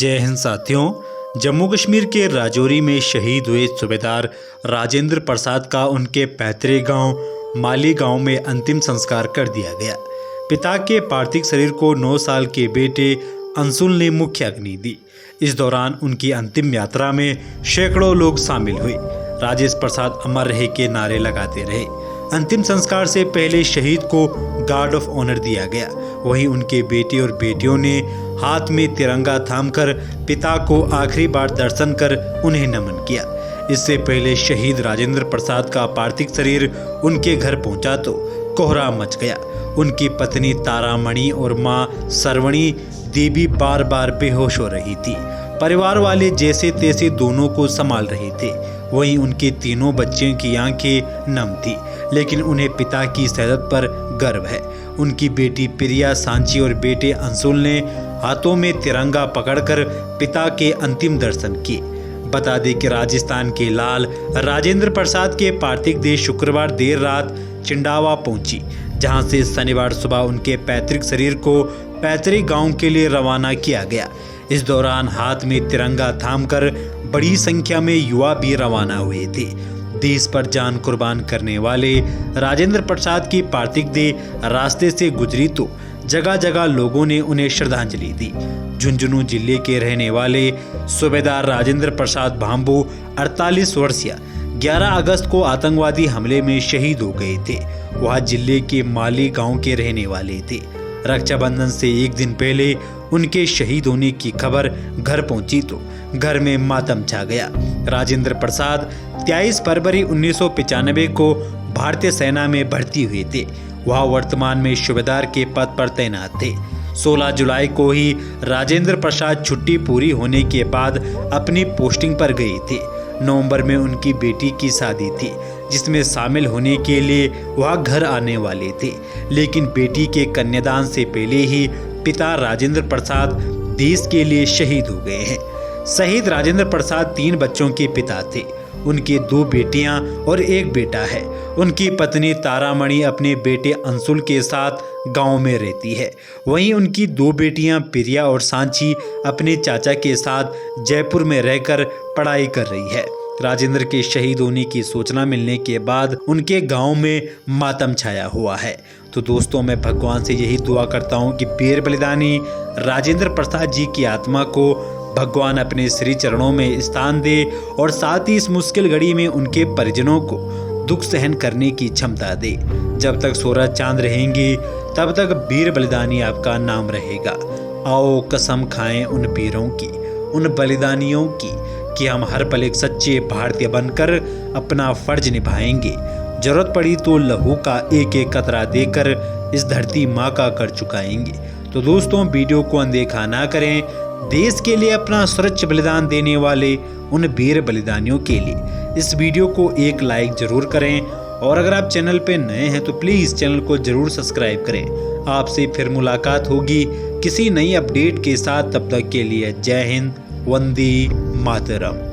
जय हिंद साथियों। जम्मू कश्मीर के राजौरी में शहीद हुए सूबेदार राजेंद्र प्रसाद का उनके पैतृक गांव माली गांव में अंतिम संस्कार कर दिया गया। पिता के पार्थिव शरीर को 9 साल के बेटे अंशुल ने मुख्य अग्नि दी। इस दौरान उनकी अंतिम यात्रा में सैकड़ों लोग शामिल हुए। राजेश प्रसाद अमर रहे के नारे लगाते रहे। अंतिम संस्कार से पहले शहीद को गार्ड ऑफ ऑनर दिया गया। वहीं उनके बेटे और बेटियों ने हाथ में तिरंगा थामकर पिता को आखिरी बार दर्शन कर उन्हें नमन किया। इससे पहले शहीद राजेंद्र प्रसाद का पार्थिव शरीर उनके घर पहुंचा तो कोहरा मच गया। उनकी पत्नी तारामणि और मां सरवणी देवी बार बार बेहोश हो रही थी। परिवार वाले जैसे तैसे दोनों को संभाल रहे थे। वहीं उनके तीनों बच्चों की आंखें नम थी, लेकिन उन्हें पिता की शहादत पर गर्व है। उनकी बेटी प्रिया सांची और बेटे अंशुल ने हाथों में तिरंगा पकड़कर पिता के अंतिम दर्शन किए। बता दें कि राजस्थान के लाल राजेंद्र प्रसाद के पार्थिव देह शुक्रवार देर रात चिंडावा पहुंची, जहां से शनिवार सुबह उनके पैतृक शरीर को पैतृक गांव के लिए रवाना किया गया। इस दौरान हाथ में तिरंगा थामकर बड़ी संख्या में युवा भी रवाना हुए थे। देश पर जान कुर्बान करने वाले राजेंद्र प्रसाद की पार्थिव देह रास्ते से गुजरी तो जगह जगह लोगों ने उन्हें श्रद्धांजलि दी। झुंझुनू जिले के रहने वाले सूबेदार राजेंद्र प्रसाद भांबू 48 वर्षीय 11 अगस्त को आतंकवादी हमले में शहीद हो गए थे। वह जिले के माली गांव के रहने वाले थे। रक्षाबंधन से एक दिन पहले उनके शहीद होने की खबर घर पहुंची तो घर में मातम छा गया। राजेंद्र प्रसाद 23 फरवरी 1995 को भारतीय सेना में भर्ती हुए थे। वह वर्तमान में सूबेदार के पद पर तैनात थे। 16 जुलाई को ही राजेंद्र प्रसाद छुट्टी पूरी होने के बाद अपनी पोस्टिंग पर गए थे। नवंबर में उनकी बेटी की शादी थी, जिसमें शामिल होने के लिए वह घर आने वाले थे, लेकिन बेटी के कन्यादान से पहले ही पिता राजेंद्र प्रसाद देश के लिए शहीद हो गए हैं। शहीद राजेंद्र प्रसाद 3 बच्चों के पिता थे। उनकी 2 बेटियां और 1 बेटा है। उनकी पत्नी तारामणि अपने बेटे अंशुल के साथ गांव में रहती है। वहीं उनकी 2 बेटियां प्रिया और सांची अपने चाचा के साथ जयपुर में रहकर पढ़ाई कर रही है। राजेंद्र के शहीद होने की सूचना मिलने के बाद उनके गांव में मातम छाया हुआ है। तो दोस्तों, मैं भगवान से यही दुआ करता हूं कि वीर बलिदानी राजेंद्र प्रसाद जी की आत्मा को भगवान अपने श्री चरणों में स्थान दे और साथ ही इस मुश्किल घड़ी में उनके परिजनों को दुख सहन करने की क्षमता दे। जब तक सूरज चांद रहेंगे तब तक वीर बलिदानी आपका नाम रहेगा। आओ कसम खाएं उन वीरों की, उन बलिदानियों की, कि हम हर पल एक सच्चे भारतीय बनकर अपना फर्ज निभाएंगे। जरूरत पड़ी तो लहू का एक एक कतरा देकर इस धरती माँ का कर चुकाएंगे। तो दोस्तों, वीडियो को अनदेखा ना करें। देश के लिए अपना सर्वोच्च बलिदान देने वाले उन वीर बलिदानियों के लिए इस वीडियो को एक लाइक जरूर करें, और अगर आप चैनल पे नए हैं तो प्लीज चैनल को जरूर सब्सक्राइब करें। आपसे फिर मुलाकात होगी किसी नई अपडेट के साथ। तब तक के लिए जय हिंद, वंदे मातरम।